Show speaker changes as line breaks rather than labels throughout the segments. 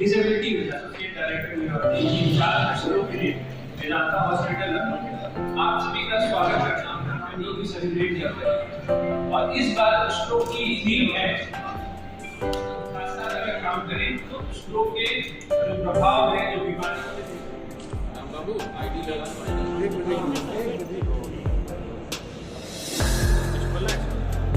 Disability associate director Medanta hospital आप सभी का स्वागत करता हूं। न्यू की सेलिब्रेट करते हैं और इस बार स्ट्रोक की थीम है साथ अगर काम करें तो स्ट्रोक के जो प्रभाव है जो बीमारी बाबू आईडी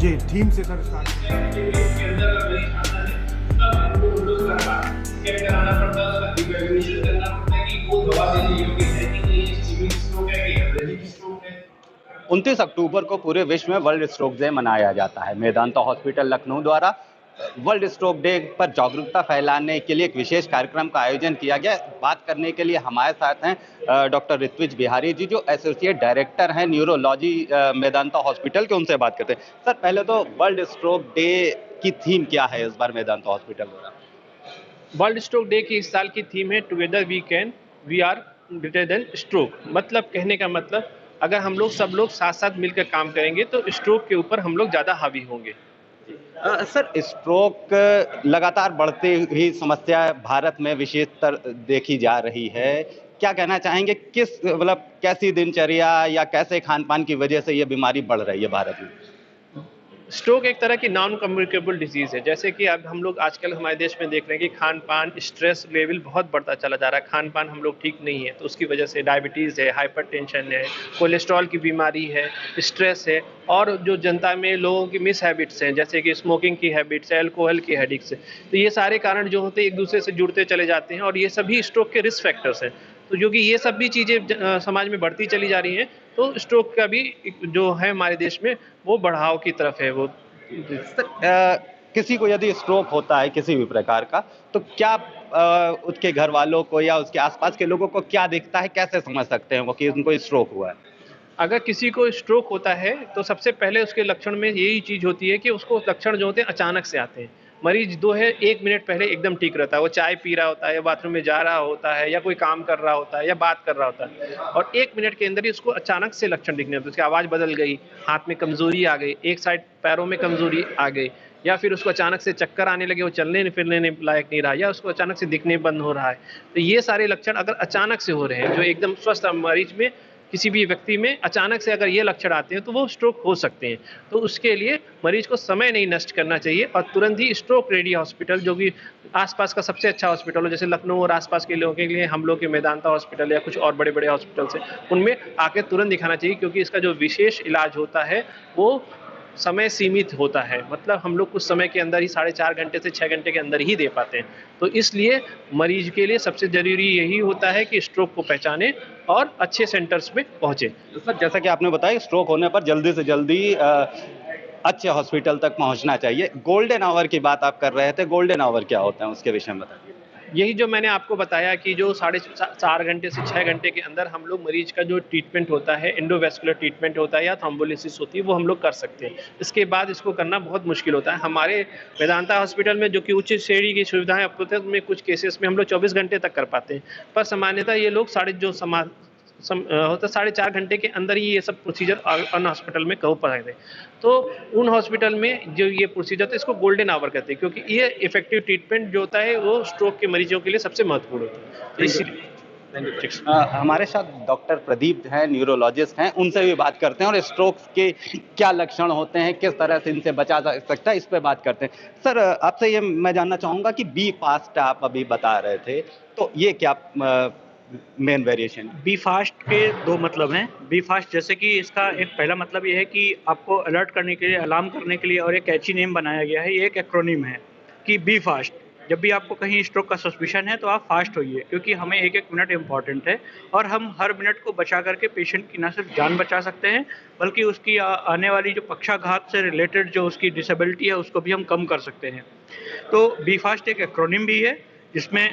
जी थीम से सर स्टार्ट
के अंदर मरीज आता है तब हमको विंडोज का स्कैन कराना पड़ता है, उसका इवैल्यूएशन करना पड़ता है कि वो दवा देने योग्य है कि नहीं, इसीलिए स्ट्रोक है कि हेमरेजिक स्ट्रोक है।
29 अक्टूबर को पूरे विश्व में वर्ल्ड स्ट्रोक डे मनाया जाता है। मेदांता हॉस्पिटल लखनऊ द्वारा वर्ल्ड स्ट्रोक डे पर जागरूकता फैलाने के लिए एक विशेष कार्यक्रम का आयोजन किया गया। बात करने के लिए हमारे साथ हैं डॉक्टर ऋत्विज बिहारी जी, जो एसोसिएट डायरेक्टर हैं न्यूरोलॉजी मेदांता हॉस्पिटल के। उनसे बात करते हैं। सर, पहले तो वर्ल्ड स्ट्रोक डे की थीम क्या है इस बार मेदांता हॉस्पिटल द्वारा?
वर्ल्ड स्ट्रोक डे की इस साल की थीम है together we are greater than stroke. मतलब कहने का मतलब, अगर हम लोग सब लोग साथ साथ मिलकर काम करेंगे तो स्ट्रोक के ऊपर हम लोग ज़्यादा हावी होंगे।
सर, स्ट्रोक लगातार बढ़ती हुई समस्या भारत में विशेषतर देखी जा रही है। क्या कहना चाहेंगे, किस मतलब कैसी दिनचर्या या कैसे खान पान की वजह से ये बीमारी बढ़ रही है भारत में?
स्ट्रोक एक तरह की नॉन कम्युनिकेबल डिजीज़ है। जैसे कि अब हम लोग आजकल हमारे देश में देख रहे हैं कि खान पान, स्ट्रेस लेवल बहुत बढ़ता चला जा रहा है। खान पान हम लोग ठीक नहीं है तो उसकी वजह से डायबिटीज़ है, हाइपरटेंशन है, कोलेस्ट्रॉल की बीमारी है, स्ट्रेस है, और जो जनता में लोगों की मिस हैबिट्स हैं जैसे कि स्मोकिंग की हैबिट्स है, अल्कोहल की हैबिट्स है। तो ये सारे कारण जो होते हैं एक दूसरे से जुड़ते चले जाते हैं और ये सभी स्ट्रोक के रिस्क फैक्टर्स हैं। तो जो कि ये सब भी चीज़ें समाज में बढ़ती चली जा रही हैं, तो स्ट्रोक का भी जो है हमारे देश में वो बढ़ाव की तरफ है। वो
किसी को यदि स्ट्रोक होता है किसी भी प्रकार का, तो क्या उसके घर वालों को या उसके आसपास के लोगों को क्या दिखता है, कैसे समझ सकते हैं वो कि उनको स्ट्रोक हुआ है?
अगर किसी को स्ट्रोक होता है तो सबसे पहले उसके लक्षण में यही चीज़ होती है कि उसको लक्षण जो होते हैं अचानक से आते हैं। मरीज दो है 1 मिनट पहले एकदम ठीक रहता है, वो चाय पी रहा होता है या बाथरूम में जा रहा होता है या कोई काम कर रहा होता है या बात कर रहा होता है, और 1 मिनट के अंदर ही उसको अचानक से लक्षण दिखने लगते हैं। उसकी आवाज़ बदल गई, हाथ में कमज़ोरी आ गई, एक साइड पैरों में कमज़ोरी आ गई, या फिर उसको अचानक से चक्कर आने लगे, वो चलने फिरने लायक नहीं रहा, या उसको अचानक से दिखने बंद हो रहा है। तो ये सारे लक्षण अगर अचानक से हो रहे हैं, जो एकदम स्वस्थ मरीज में, किसी भी व्यक्ति में अचानक से अगर ये लक्षण आते हैं तो वो स्ट्रोक हो सकते हैं। तो उसके लिए मरीज को समय नहीं नष्ट करना चाहिए और तुरंत ही स्ट्रोक रेडी हॉस्पिटल, जो कि आसपास का सबसे अच्छा हॉस्पिटल हो, जैसे लखनऊ और आसपास के लोगों के लिए हम लोग के मेदांता हॉस्पिटल या कुछ और बड़े बड़े हॉस्पिटल्स हैं, उनमें आके तुरंत दिखाना चाहिए, क्योंकि इसका जो विशेष इलाज होता है वो समय सीमित होता है। मतलब हम लोग कुछ समय के अंदर ही 4.5 घंटे से 6 घंटे के अंदर ही दे पाते हैं। तो इसलिए मरीज के लिए सबसे ज़रूरी यही होता है कि स्ट्रोक को पहचाने और अच्छे सेंटर्स में पहुँचे।
तो सर, जैसा कि आपने बताया, स्ट्रोक होने पर जल्दी से जल्दी अच्छे हॉस्पिटल तक पहुंचना चाहिए। गोल्डन आवर की बात आप कर रहे थे, गोल्डन आवर क्या होता है उसके विषय में बताइए।
यही जो मैंने आपको बताया कि जो 4.5 घंटे से 6 घंटे के अंदर हम लोग मरीज का जो ट्रीटमेंट होता है, एंडोवेस्कुलर ट्रीटमेंट होता है या थ्रोम्बोलिसिस होती है, वो हम लोग कर सकते हैं। इसके बाद इसको करना बहुत मुश्किल होता है। हमारे वेदांता हॉस्पिटल में जो कि उच्च श्रेणी की सुविधाएं उपलब्ध में कुछ केसेस में हम लोग 24 घंटे तक कर पाते हैं, पर सामान्यतः ये लोग 4.5 घंटे के अंदर ही ये सब प्रोसीजर अन्य हॉस्पिटल में कवर पाते हैं। तो उन हॉस्पिटल में जो ये प्रोसीजर है इसको गोल्डन आवर कहते हैं, क्योंकि ये इफेक्टिव ट्रीटमेंट जो होता है वो स्ट्रोक के मरीजों के लिए सबसे महत्वपूर्ण होता है। तो इसीलिए
हमारे साथ डॉक्टर प्रदीप हैं, न्यूरोलॉजिस्ट हैं, उनसे भी बात करते हैं और स्ट्रोक के क्या लक्षण होते हैं, किस तरह से इनसे बचा जा सकता है, इस पे बात करते हैं। सर, आपसे ये मैं जानना चाहूँगा कि बी फास्ट आप अभी बता रहे थे, तो ये क्या मेन वेरिएशन?
बी फास्ट के 2 मतलब हैं। बी फास्ट जैसे कि इसका एक पहला मतलब ये है कि आपको अलर्ट करने के लिए, अलार्म करने के लिए, और एक कैची नेम बनाया गया है। ये एक एक्रोनिम है कि बी फास्ट। जब भी आपको कहीं स्ट्रोक का सस्पिशन है तो आप फास्ट होइए, क्योंकि हमें 1-1 मिनट इम्पॉर्टेंट है और हम हर मिनट को बचा करके पेशेंट की न सिर्फ जान बचा सकते हैं, बल्कि उसकी आने वाली जो पक्षाघात से रिलेटेड जो उसकी डिसेबिलिटी है उसको भी हम कम कर सकते हैं। तो बी फास्ट एक एक्रोनिम भी है, जिसमें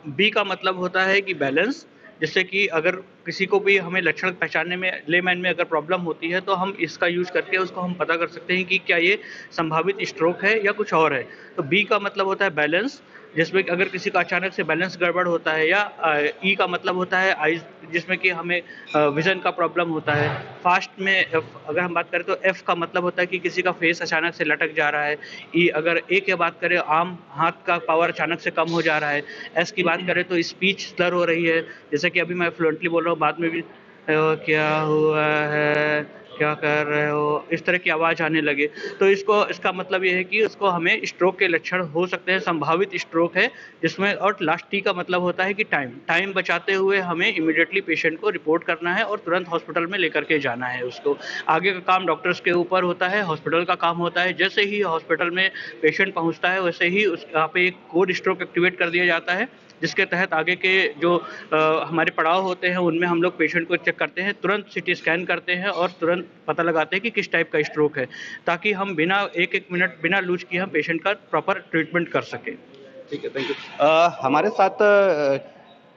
बी का मतलब होता है कि बैलेंस। जैसे कि अगर किसी को भी हमें लक्षण पहचानने में, लेमैन में अगर प्रॉब्लम होती है तो हम इसका यूज़ करके उसको हम पता कर सकते हैं कि क्या ये संभावित स्ट्रोक है या कुछ और है। तो बी का मतलब होता है बैलेंस, जिसमें कि अगर किसी का अचानक से बैलेंस गड़बड़ होता है, या ई का मतलब होता है आइज, जिसमें कि हमें विजन का प्रॉब्लम होता है। फास्ट में अगर हम बात करें तो एफ का मतलब होता है कि किसी का फेस अचानक से लटक जा रहा है। ई अगर ए की बात करें, आर्म हाथ का पावर अचानक से कम हो जा रहा है। एस की बात करें तो स्पीच स्लर हो रही है, जैसे कि अभी मैं फ्लुएंटली बोल रहा हूँ, बाद में भी क्या हुआ है, क्या कर रहे हो, इस तरह की आवाज़ आने लगे, तो इसका मतलब ये है कि उसको हमें स्ट्रोक के लक्षण हो सकते हैं, संभावित स्ट्रोक है जिसमें। और लास्ट टी का मतलब होता है कि टाइम बचाते हुए हमें इमीडिएटली पेशेंट को रिपोर्ट करना है और तुरंत हॉस्पिटल में लेकर के जाना है उसको। आगे का काम डॉक्टर्स के ऊपर होता है, हॉस्पिटल का काम होता है। जैसे ही हॉस्पिटल में पेशेंट पहुंचता है वैसे ही उस यहाँ पे एक कोड स्ट्रोक एक्टिवेट कर दिया जाता है, जिसके तहत आगे के जो हमारे पड़ाव होते हैं उनमें हम लोग पेशेंट को चेक करते हैं, तुरंत सीटी स्कैन करते हैं और तुरंत पता लगाते हैं कि किस टाइप का स्ट्रोक है, ताकि हम बिना एक मिनट बिना लूज किए हम पेशेंट का प्रॉपर ट्रीटमेंट कर सकें।
ठीक है, थैंक यू। हमारे साथ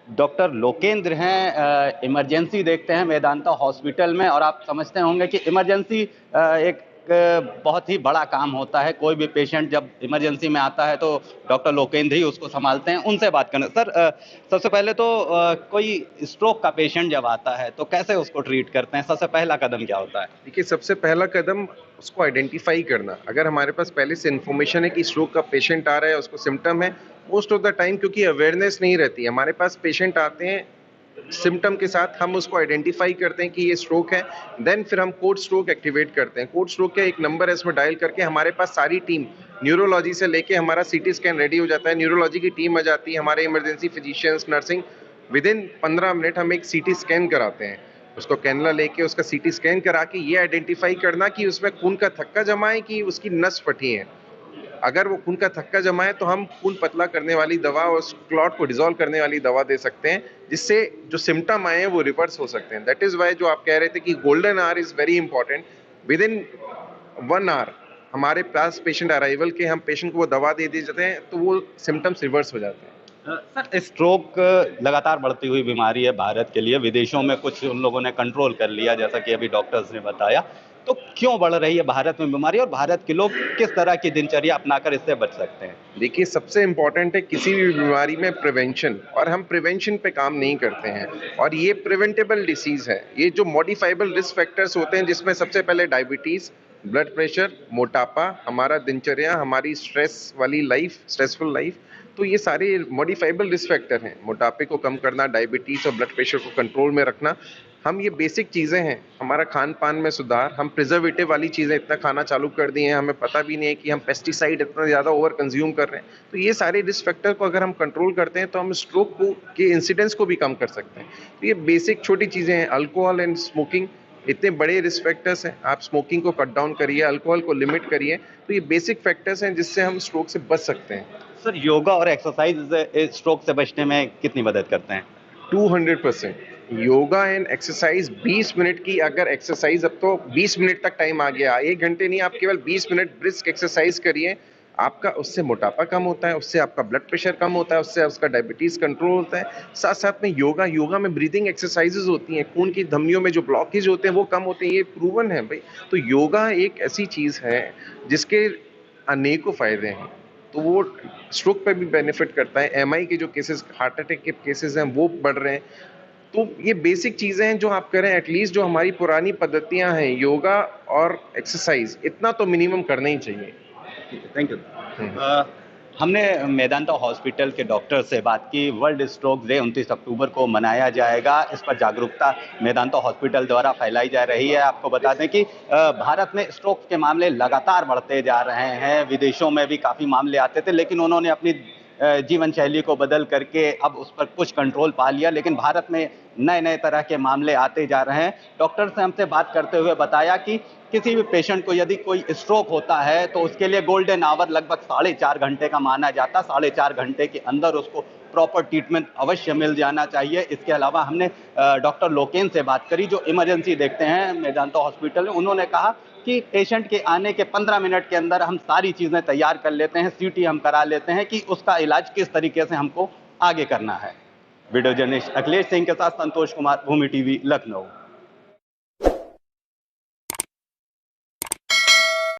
डॉक्टर लोकेंद्र हैं, इमरजेंसी देखते हैं मेदांता हॉस्पिटल में, और आप समझते होंगे कि इमरजेंसी एक बहुत ही बड़ा काम होता है। कोई भी पेशेंट जब इमरजेंसी में आता है तो डॉक्टर लोकेंद्र ही उसको संभालते हैं। उनसे बात करना सर, सबसे पहले तो कोई स्ट्रोक का पेशेंट जब आता है तो कैसे उसको ट्रीट करते हैं? सबसे पहला कदम क्या होता है?
देखिए, सबसे पहला कदम उसको आइडेंटिफाई करना। अगर हमारे पास पहले से इन्फॉर्मेशन है कि स्ट्रोक का पेशेंट आ रहा है, उसको सिम्टम है, मोस्ट ऑफ द टाइम क्योंकि अवेयरनेस नहीं रहती, हमारे पास पेशेंट आते हैं सिम्टम के साथ, हम उसको आइडेंटिफाई करते हैं कि ये स्ट्रोक है, देन फिर हम कोड स्ट्रोक एक्टिवेट करते हैं। कोड स्ट्रोक का एक नंबर है, इसमें डायल करके हमारे पास सारी टीम, न्यूरोलॉजी से लेके हमारा सीटी स्कैन रेडी हो जाता है, न्यूरोलॉजी की टीम आ जाती है, हमारे emergency physicians, nursing, with in 15 minute हम एक सीटी स्कैन कराते हैं। उसको कैनुला लेके उसका सीटी स्कैन करा के ये आइडेंटिफाई करना कि उसमें खून का थक्का जमा है कि उसकी नस फटी है। अगर वो खून का थक्का जमा है तो हम खून पतला करने वाली दवा और क्लॉट को डिसॉल्व करने वाली दवा दे सकते हैं, जिससे जो सिम्टम आए हैं वो रिवर्स हो सकते हैं। दैट इज वाई जो आप कह रहे थे कि golden hour is very important. Within 1 hour हमारे पास पेशेंट अराइवल के हम पेशेंट को वो दवा दे दी जाते हैं तो वो सिम्टम्स रिवर्स हो जाते हैं।
सर, स्ट्रोक लगातार बढ़ती हुई बीमारी है भारत के लिए। विदेशों में कुछ उन लोगों ने कंट्रोल कर लिया, जैसा कि अभी डॉक्टर्स ने बताया। तो क्यों बढ़ रही है भारत में बीमारी, और भारत के लोग किस तरह की दिनचर्या अपनाकर इससे बच सकते हैं?
देखिए, सबसे इम्पॉर्टेंट है किसी भी बीमारी में प्रिवेंशन, और हम प्रिवेंशन पे काम नहीं करते हैं। और ये प्रिवेंटेबल डिसीज है। ये जो मॉडिफाइबल रिस्क फैक्टर्स होते हैं, जिसमें सबसे पहले डायबिटीज, ब्लड प्रेशर, मोटापा, हमारा दिनचर्या, हमारी स्ट्रेस वाली लाइफ, स्ट्रेसफुल लाइफ, तो ये सारे मॉडिफाइबल रिस्क फैक्टर हैं। मोटापे को कम करना, डायबिटीज और ब्लड प्रेशर को कंट्रोल में रखना, हम ये बेसिक चीज़ें हैं। हमारा खान पान में सुधार, हम प्रिजर्वेटिव वाली चीज़ें इतना खाना चालू कर दिए हैं, हमें पता भी नहीं है कि हम पेस्टिसाइड इतना ज़्यादा ओवर कंज्यूम कर रहे हैं। तो ये सारे रिस्क फैक्टर को अगर हम कंट्रोल करते हैं तो हम स्ट्रोक को के इंसिडेंस को भी कम कर सकते हैं। तो ये बेसिक छोटी चीज़ें हैं। अल्कोहल एंड स्मोकिंग इतने बड़े रिस्क फैक्टर्स हैं। आप स्मोकिंग को कट डाउन करिए, अल्कोहल को लिमिट करिए, तो ये बेसिक फैक्टर्स हैं जिससे हम स्ट्रोक से बच सकते हैं।
सर, योगा और एक्सरसाइज स्ट्रोक से बचने में कितनी मदद करते हैं?
200%। योगा एंड एक्सरसाइज 20 मिनट की अगर एक्सरसाइज, अब तो 20 मिनट तक टाइम आ गया, 1 घंटे नहीं, आप केवल 20 मिनट ब्रिस्क एक्सरसाइज करिए, आपका उससे मोटापा कम होता है, उससे आपका ब्लड प्रेशर कम होता है, उससे उसका डायबिटीज कंट्रोल होता है। साथ साथ में योगा में ब्रीदिंग एक्सरसाइजेज होती हैं, खून की धमनियों में जो ब्लॉकेज होते हैं वो कम होते हैं, ये प्रूवन है भाई। तो योगा एक ऐसी चीज है जिसके अनेकों फायदे हैं। तो वो स्ट्रोक पर भी बेनिफिट करता है। एमआई के जो केसेस, हार्ट अटैक के केसेस हैं, वो बढ़ रहे हैं। तो ये बेसिक चीज़ें हैं जो आप करें। एटलीस्ट जो हमारी पुरानी पद्धतियां हैं, योगा और एक्सरसाइज, इतना तो मिनिमम करना ही चाहिए।
Thank you. हमने मेदांता हॉस्पिटल के डॉक्टर से बात की। वर्ल्ड स्ट्रोक डे 29 अक्टूबर को मनाया जाएगा। इस पर जागरूकता मेदांता हॉस्पिटल द्वारा फैलाई जा रही है। आपको बता दें कि भारत में स्ट्रोक के मामले लगातार बढ़ते जा रहे हैं। विदेशों में भी काफ़ी मामले आते थे, लेकिन उन्होंने अपनी जीवन शैली को बदल करके अब उस पर कुछ कंट्रोल पा लिया। लेकिन भारत में नए नए तरह के मामले आते जा रहे हैं। डॉक्टर से हमसे बात करते हुए बताया कि किसी भी पेशेंट को यदि कोई स्ट्रोक होता है तो उसके लिए गोल्डन आवर लगभग 4.5 घंटे का माना जाता। 4.5 घंटे के अंदर उसको प्रॉपर ट्रीटमेंट अवश्य मिल जाना चाहिए। इसके अलावा हमने डॉक्टर लोकेंद्र से बात करी, जो इमरजेंसी देखते हैं मेदांता हॉस्पिटल में। उन्होंने कहा कि पेशेंट के आने के 15 मिनट के अंदर हम सारी चीज़ें तैयार कर लेते हैं, सीटी हम करा लेते हैं कि उसका इलाज किस तरीके से हमको आगे करना है। वीडियो जर्नलिस्ट अखिलेश सिंह के साथ संतोष कुमार, भूमि टीवी, लखनऊ।